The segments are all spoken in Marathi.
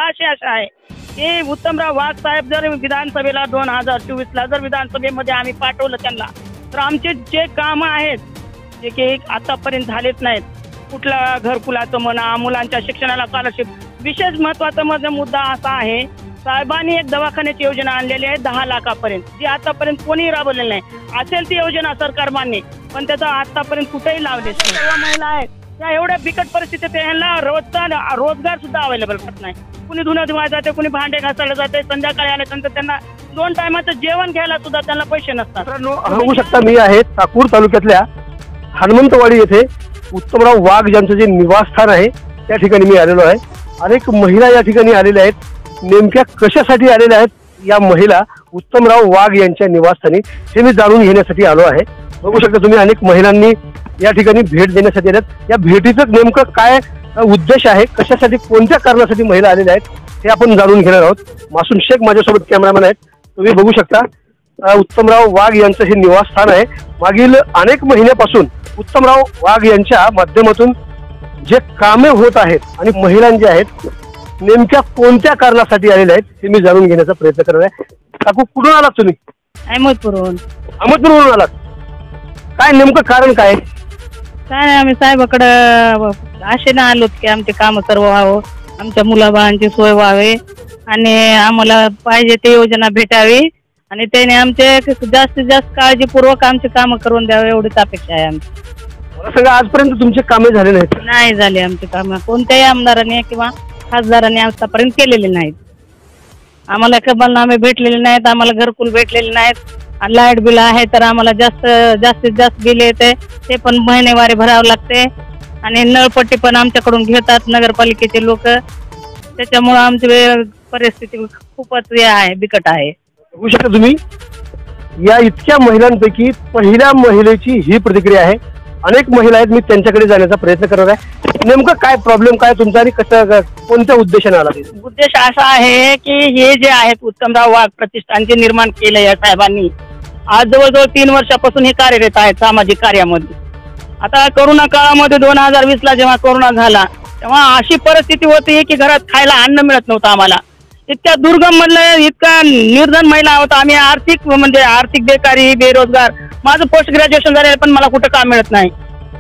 अशी आशा आहे की उत्तमराव वाघ साहेब जर विधानसभेला 2024ला जर विधानसभेमध्ये आम्ही पाठवलं त्यांना, तर आमचे जे कामं आहेत जे की आतापर्यंत झालेच नाहीत, कुठला घरकुलाचं म्हणा, मुलांच्या शिक्षणाला स्कॉलरशिप, विशेष महत्वाचा मुद्दा असा आहे, साहेबांनी एक दवाखान्याची योजना आणलेली आहे 10 लाखापर्यंत, जी आतापर्यंत कोणी राबवलेली नाही. असेल ती योजना सरकार मान्य, पण त्याचा आतापर्यंत कुठेही लावलेच नाही. सर्व महिला आहेत त्या एवढ्या बिकट परिस्थितीत यांना रोजगार सुद्धा अवेलेबल होत नाही. कुणी धुणं धुवायला जाते, कुणी भांडे घासायला जाते, संध्याकाळी आल्यानंतर त्यांना 2 टायमाचं जेवण घ्यायला सुद्धा त्यांना पैसे नसतात. बघू शकता, मी आहे चाकूर तालुक्यातल्या हनुमंतवाडी येथे उत्तमराव वाघ यांचं जे निवासस्थान आहे त्या ठिकाणी मी आलेलो आहे. अनेक महिला या ठिकाणी आलेल्या आहेत. नेमक्या कशासाठी आलेल्या आहेत या महिला उत्तमराव वाघ यांच्या निवासस्थानी, हे मी जाणून घेण्यासाठी आलो आहे. बघू शकता तुम्ही, अनेक महिलांनी या ठिकाणी भेट देण्यासाठी आल्यात. या भेटीचं नेमकं काय उद्देश आहे, कशासाठी, कोणत्या कारणासाठी महिला आलेल्या आहेत, हे आपण जाणून घेणार आहोत. मासूम शेख माझ्यासोबत कॅमेरामॅन आहेत. तुम्ही बघू शकता, उत्तमराव वाघ यांचं हे निवासस्थान आहे. मागील अनेक महिन्यापासून उत्तमराव वाघ यांच्या माध्यमातून जे कामे होत आहेत आणि महिला जे आहेत नेमक्या कोणत्या कारणासाठी आलेल्या आहेत हे मी जाणून घेण्याचा प्रयत्न करणार आहे. काकू, कुठून आलात तुम्ही? अहमदपूरहून. अहमदपूरहून आलात. काय नेमकं कारण काय? काय आम्ही साहेबाकडं आशेनं आलो की आमचे काम सर्व व्हावं, आमच्या मुलाबाळांची सोय व्हावी आणि आम्हाला पाहिजे ते योजना भेटावी आणि त्याने आमचे जास्तीत जास्त काळजीपूर्वक आमचे कामं करून द्यावे एवढीच अपेक्षा आहे आमची. मला सांगा, आजपर्यंत तुमचे कामे झाले नाहीत? नाही झाले आमचे कामं, कोणत्याही आमदाराने किंवा खासदारांनी आतापर्यंत केलेले नाहीत. आम्हाला कबलनामे भेटलेले नाहीत, आम्हाला घरकुल भेटलेले नाहीत आणि लाईट बिल आहे तर आम्हाला जास्तीत जास्त बिल येते, ते पण महिनेवारी भरावं लागते आणि नळपट्टी पण आमच्याकडून घेतात नगरपालिकेचे लोक. त्याच्यामुळं आमची परिस्थिती खूपच आहे, बिकट आहे. बघू शकता तुम्ही, या इतक्या महिलांपैकी पहिल्या महिलेची ही प्रतिक्रिया आहे. अनेक महिला आहेत, मी त्यांच्याकडे जाण्याचा प्रयत्न करणार आहे. नेमकं काय प्रॉब्लेम काय तुमचा आणि कसं, कोणत्या उद्देशाने आला? उद्देश असा आहे की हे जे आहेत उत्तमराव वाघ प्रतिष्ठान जे निर्माण केलं या साहेबांनी, आज जवळजवळ 3 वर्षापासून हे कार्यरत आहेत सामाजिक कार्यामध्ये. आता कोरोना काळामध्ये 2020ला जेव्हा कोरोना झाला तेव्हा अशी परिस्थिती होती की घरात खायला अन्न मिळत नव्हतं आम्हाला. इतक्या दुर्गम मधलं इतका निर्धन महिला होता आम्ही. आर्थिक बेकारी, बेरोजगार. माझं पोस्ट ग्रॅज्युएशन झालेलं पण मला कुठं काम मिळत नाही.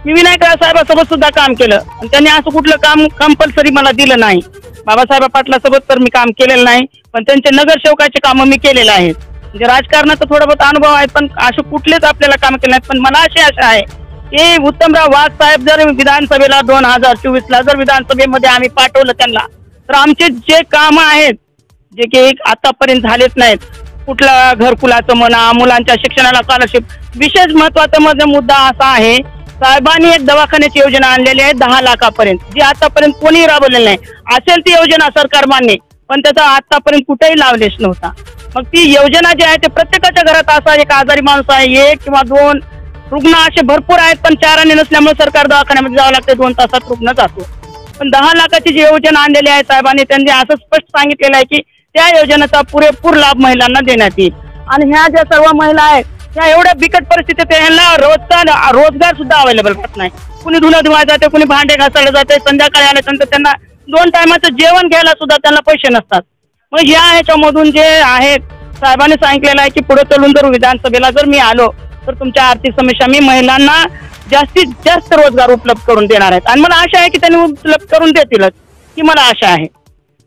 मी विनायकराव साहेबासोबत सुद्धा काम केलं आणि त्यांनी असं कुठलं काम कंपल्सरी मला दिलं नाही. बाबासाहेब पाटलासोबत तर मी काम केलेलं नाही, पण त्यांचे नगरसेवकाचे कामं मी केलेले आहेत. म्हणजे राजकारणाचा थोडा बहुत अनुभव आहे, पण असे कुठलेच आपल्याला काम केले नाहीत. पण मला अशी आशा आहे की उत्तमराव वाघ साहेब जर विधानसभेला 2024ला जर विधानसभेमध्ये आम्ही पाठवलं त्यांना, तर आमचे जे कामं आहेत जे की आतापर्यंत झालेच नाहीत, कुठला घरकुलाचं म्हणा, मुलांच्या शिक्षणाला स्कॉलरशिप, विशेष महत्वाचा मुद्दा असा आहे, साहेबांनी एक दवाखान्याची योजना आणलेली आहे 10 लाखापर्यंत, जी आतापर्यंत कोणी राबवलेली नाही. असेल ती योजना सरकार मान्य, पण त्याचा आतापर्यंत कुठेही लावलेच नव्हता. मग ती योजना जी आहे ते प्रत्येकाच्या घरात असा एक आजारी माणूस आहे, 1 किंवा 2 रुग्ण असे भरपूर आहेत, पण चाराने नसल्यामुळे सरकार दवाखान्यामध्ये जावं लागतं, 2 तासात रुग्ण जातो. पण 10 लाखाची जी योजना आणलेली आहे साहेबांनी, त्यांनी असं स्पष्ट सांगितलेलं आहे की त्या योजनेचा पुरेपूर लाभ महिलांना देण्यात येईल. आणि ह्या ज्या सर्व महिला आहेत त्या एवढ्या बिकट परिस्थितीत यांना रोजगार सुद्धा अवेलेबल होत नाही. कुणी धुणं धुवायला जाते, कुणी भांडे घासायला जाते, संध्याकाळी आल्यानंतर त्यांना 2 टायमाचं जेवण घ्यायला सुद्धा त्यांना पैसे नसतात. मग या ह्याच्यामधून जे आहे साहेबांनी सांगितलेलं आहे की पुढे चलून जर विधानसभेला जर मी आलो तर तुमच्या आर्थिक समस्या मी महिलांना जास्तीत जास्त रोजगार उपलब्ध करून देणार आहेत. आणि मला आशा आहे की त्यांनी उपलब्ध करून देतीलच, ही मला आशा आहे.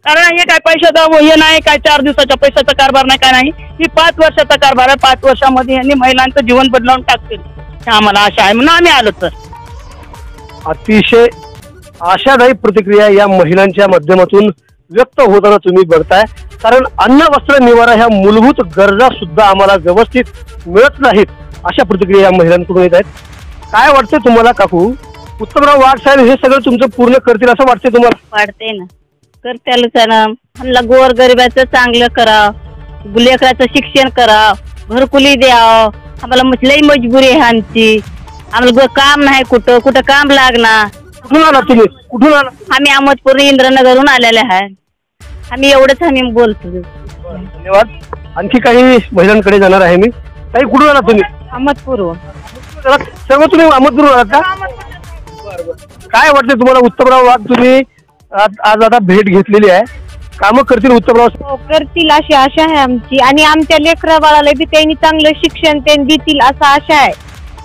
कारण हे काय पैशाचा हे नाही, काय 4 दिवसाच्या पैशाचा कारभार नाही, काय नाही, ही 5 वर्षाचा कारभार आहे. 5 वर्षामध्ये यांनी महिलांचं जीवन बदलावून टाकतील, हे आम्हाला आशा आहे, म्हणून आम्ही आलो. तर अतिशय आशादायी प्रतिक्रिया या महिलांच्या माध्यमातून व्यक्त होताना तुम्ही बघताय. कारण अन्न, वस्त्र, निवारा ह्या मूलभूत गरजा सुद्धा आम्हाला व्यवस्थित मिळत नाहीत, अशा प्रतिक्रिया या महिलांकडून येत आहेत. काय वाटतंय तुम्हाला काकू, उत्तमराव वाघ साहेब हे सगळं तुमचं पूर्ण करतील असं वाटतंय तुम्हाला? वाटते ना, करत्यालच ना. आम्हाला गोर गरिबाचं चांगलं करावं, लेकराचं शिक्षण करावं, घरकुली द्यावं. आम्हाला लई मजबुरी आहे आमची, आम्हाला काम नाही, कुठं काम लागणार. कुठून आला तुम्ही? कुठून आला? आम्ही अहमदपूर इंद्रनगरहून आलेले आहे. आम्ही एवढंच आम्ही बोलतो. धन्यवाद. आणखी काही महिलांकडे जाणार आहे मी. काही कुठून आला तुम्ही? अहमदपूर. सर्व तुम्ही अहमदपूर आलात का? काय वाटतं तुम्हाला उत्तमराव वाघ, तुम्ही आज आता भेट घेतलेली आहे, कामं करतील उत्तमराव? हो, करतील अशी आशा आहे आमची. आणि आमच्या लेकरा बाळाला बी त्यांनी चांगलं शिक्षण त्यांनी देतील असं आशा आहे.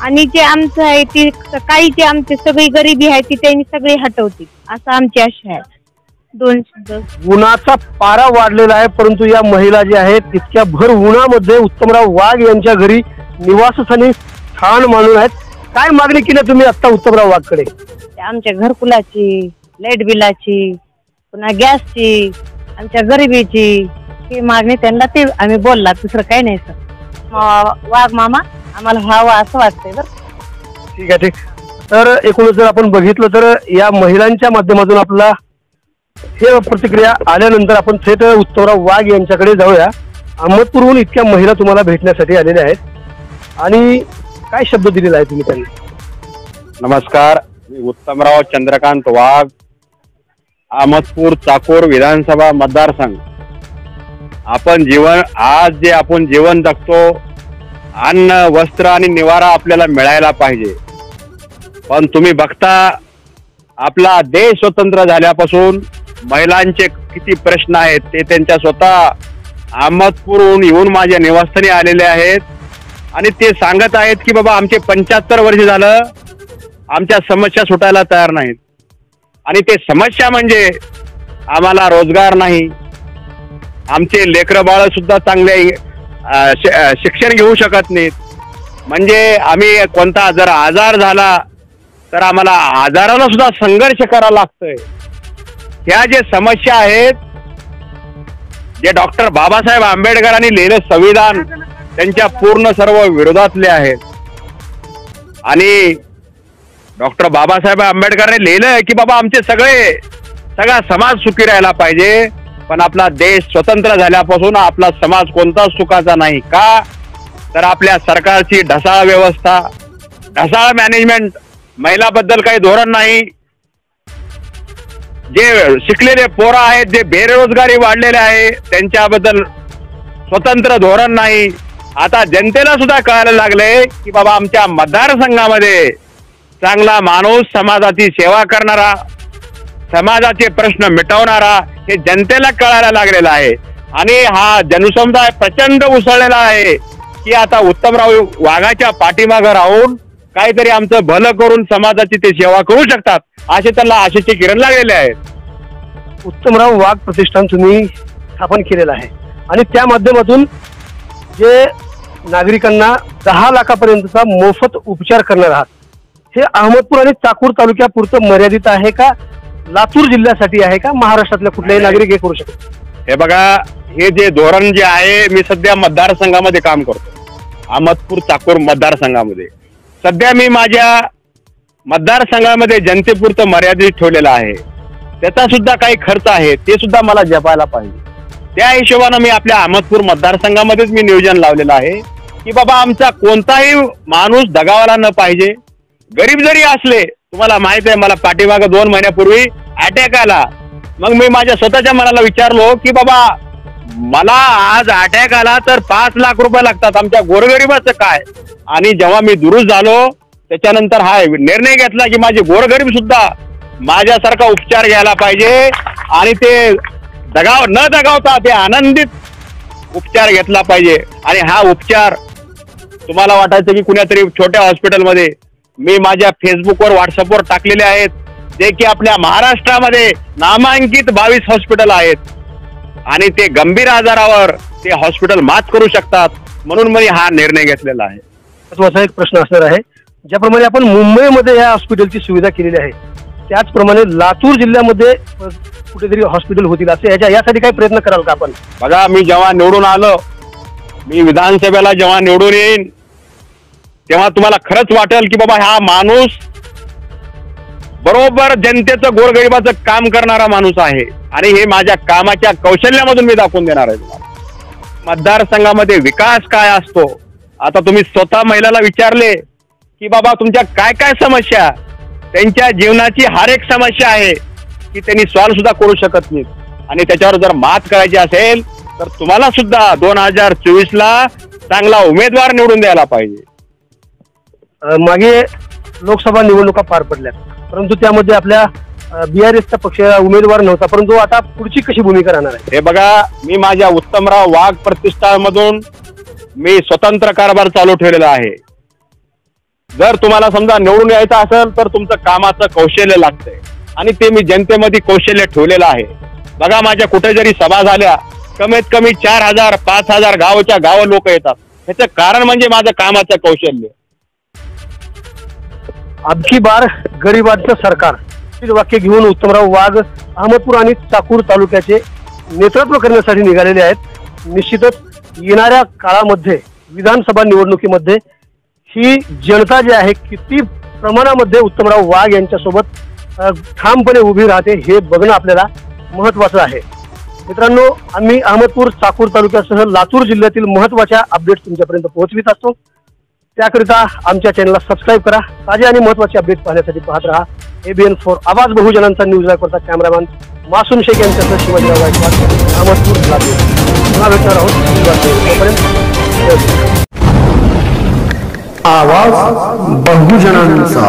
आणि जे आमचं आहे ती काही जे आमची सगळी गरिबी आहे ती त्यांनी सगळी हटवतील असं आमची आशा आहे. दोन शब्द. उन्हाचा पारा वाढलेला आहे, परंतु या महिला ज्या आहेत तितक्या भर उन्हामध्ये उत्तमराव वाघ यांच्या घरी निवासस्थानी स्थान मानून आहेत. काय मागणी केली तुम्ही आता उत्तमराव वाघकडे? आमच्या घरकुलाची, लाईट बिलाची, पुन्हा गॅसची, आमच्या गरिबीची ही मागणी त्यांना ते आम्ही बोलला, दुसरं काही नाही सर. वाघ मामा आम्हाला व्हावं असं वाटतंय बरं. ठीक आहे, ठीक. तर एकूणच जर आपण बघितलं तर या महिलांच्या माध्यमातून आपला हे प्रतिक्रिया आल्यानंतर आपण थेट उत्तमराव वाघ यांच्याकडे जाऊया. अहमदपूरहून इतक्या महिला तुम्हाला भेटण्यासाठी आलेल्या आहेत आणि काय शब्द दिलेला आहे तुम्ही त्यांना? नमस्कार, मी उत्तमराव चंद्रकांत वाघ, अहमदपूर चाकूर विधानसभा मतदारसंघ. आज जे आपण जीवन जगतो, अन्न, वस्त्र आणि निवारा आपल्याला मिळायला पाहिजे. पण तुम्ही बघता आपला देश स्वतंत्र झाल्यापासून महिलांचे किती प्रश्न आहेत ते त्यांच्या स्वतः अहमदपूरहून येऊन माझ्या निवासस्थानी आलेले आहेत आणि ते सांगत आहेत की बाबा आमचे 75 वर्ष झालं आमच्या समस्या सुटायला तयार नाहीत. आणि ते समस्या म्हणजे आम्हाला रोजगार नाही, आमचे लेकरं बाळ सुद्धा चांगले शिक्षण घेऊ शकत नाहीत. म्हणजे आम्ही कोणता जर आजार झाला तर आम्हाला आजाराला सुद्धा संघर्ष करावा लागतोय. ह्या जे समस्या आहेत, जे डॉक्टर बाबासाहेब आंबेडकरांनी लिहिलं संविधान त्यांच्या पूर्ण सर्व विरोधातले आहेत. आणि डॉक्टर बाबासाहेब आंबेडकरांनी लिहिलं की बाबा आमचे सगळा समाज सुखी राहायला पाहिजे. पण आपला देश स्वतंत्र झाल्यापासून आपला समाज कोणताच सुखाचा नाही. का तर आपल्या सरकारची ढसाळ व्यवस्था, ढसाळ मॅनेजमेंट, महिलाबद्दल काही धोरण नाही. जे शिकलेले पोरं आहेत, जे बेरोजगारी वाढलेले आहे त्यांच्याबद्दल स्वतंत्र धोरण नाही. आता जनतेला सुद्धा कळायला लागले की बाबा आमच्या मतदारसंघामध्ये चांगला माणूस, समाजाची सेवा करणारा, समाजाचे प्रश्न मिटवणारा हे जनतेला कळायला लागलेला आहे. आणि हा जनसमुदाय प्रचंड उसळलेला आहे की आता उत्तमराव वाघाच्या पाठीमागं राहून काहीतरी आमचं भलं करून समाजाची ते सेवा करू शकतात असे त्यांना आशेचे किरण लागलेले आहेत. उत्तमराव वाघ प्रतिष्ठान तुम्ही स्थापन केलेलं आहे आणि त्या माध्यमातून जे नागरिकांना 10 लाखापर्यंतचा मोफत उपचार करणार आहात, हे अहमदपूर आणि चाकूर तालुक्यापुरतं मर्यादित आहे का, लातूर जिल्ह्यासाठी आहे का, महाराष्ट्रातल्या कुठल्याही नागरिक हे करू शकतो? हे बघा, हे जे धोरण जे आहे, मी सध्या मतदारसंघामध्ये काम करतो, अहमदपूर चाकूर मतदारसंघामध्ये. सध्या मी माझ्या मतदारसंघामध्ये जनतेपुरतं मर्यादित ठेवलेलं आहे. त्याचा सुद्धा काही खर्च आहे, ते सुद्धा मला जपायला पाहिजे. त्या हिशोबानं मी आपल्या अहमदपूर मतदारसंघामध्येच मी नियोजन लावलेलं आहे की बाबा आमचा कोणताही माणूस दगावला न पाहिजे. गरीब जरी असले, तुम्हाला माहित आहे मला पाठीमागं 2 महिन्यापूर्वी अटॅक आला. मग मी माझ्या स्वतःच्या मनाला विचारलो की बाबा मला आज अटॅक आला तर 5 लाख रुपये लागतात, आमच्या गोरगरिबाचं काय? आणि जेव्हा मी दुरुस्त झालो त्याच्यानंतर हा निर्णय घेतला की माझे गोरगरीब सुद्धा माझ्यासारखा उपचार घ्यायला पाहिजे आणि ते न दगावता ते आनंदित उपचार घेतला पाहिजे. आणि हा उपचार तुम्हाला वाटायचं की कुणातरी छोट्या हॉस्पिटलमध्ये, मी माझ्या फेसबुकवर, व्हॉट्सअपवर टाकलेले आहेत, जे की आपल्या महाराष्ट्रामध्ये नामांकित 22 हॉस्पिटल आहेत आणि ते गंभीर आजारावर ते हॉस्पिटल मात करू शकतात. म्हणून मी हा निर्णय घेतलेला आहे. महत्त्वाचा एक प्रश्न असणार आहे, ज्याप्रमाणे आपण मुंबईमध्ये या हॉस्पिटलची सुविधा केलेली आहे त्याचप्रमाणे लातूर जिल्ह्यामध्ये कुठेतरी हॉस्पिटल होतील असे यासाठी काही प्रयत्न कराल का आपण? बघा, मी जेव्हा निवडून आलो, मी विधानसभेला जेव्हा निवडून येईन तेव्हा तुम्हाला खरंच वाटेल की बाबा हा माणूस बरोबर जनतेचं, गोरगरिबाचं काम करणारा माणूस आहे. आणि हे माझ्या कामाच्या कौशल्यामधून मी दाखवून देणार आहे तुम्हाला. मतदारसंघामध्ये विकास काय असतो, आता तुम्ही स्वतः महिलाला विचारले की बाबा तुमच्या काय काय समस्या, त्यांच्या जीवनाची हर एक समस्या आहे की त्यांनी सॉल्व्ह सुद्धा करू शकत नाहीत. आणि त्याच्यावर जर मात करायची असेल तर तुम्हाला सुद्धा 2024ला चांगला उमेदवार निवडून द्यायला पाहिजे. मागे लोकसभा निवडणुका पार पडल्या, परंतु त्यामध्ये आपल्या BRSचा पक्ष उमेदवार नव्हता, परंतु आता पुढची कशी भूमिका राहणार आहे? हे बघा, मी माझ्या उत्तमराव वाघ प्रतिष्ठानमधून मी स्वतंत्र कारभार चालू ठेवलेला आहे. जर तुम्हाला समजा निवडून यायचं असेल तर तुमचं कामाचं कौशल्य लागतंय आणि ते मी जनतेमध्ये कौशल्य ठेवलेलं आहे. बघा, माझ्या कुठे जरी सभा झाल्या कमीत कमी 4,000 5,000 गावच्या गाव लोक येतात. त्याचं कारण म्हणजे माझं कामाचं कौशल्य. अबकी बार गरिबांचं सरकार हे वाक्य घेऊन उत्तमराव वाघ अहमदपूर आणि चाकूर तालुक्याचे नेतृत्व करण्यासाठी निघालेले आहेत. निश्चितच येणाऱ्या काळामध्ये विधानसभा निवडणुकीमध्ये ही जनता जी आहे किती प्रमाणामध्ये उत्तमराव वाघ यांच्यासोबत ठामपणे उभी राहते हे बघणं आपल्याला महत्वाचं आहे. मित्रांनो, आम्ही अहमदपूर चाकूर तालुक्यासह लातूर जिल्ह्यातील महत्वाच्या अपडेट्स तुमच्यापर्यंत पोहोचवित असतो. त्याकरिता आमच्या चॅनलला सबस्क्राईब करा. ताजे आणि महत्त्वाचे अपडेट पाहण्यासाठी पाहत रहा ABN4 आवाज बहुजनांचा न्यूज लाईव्हचा कॅमेरामॅन मासूम शेख यांच्यासह शिवाजीराव गायकवाड, अहमदपूर, लातूर. पुन्हा भेटणार आहोत. आवाज बहुजनांचा.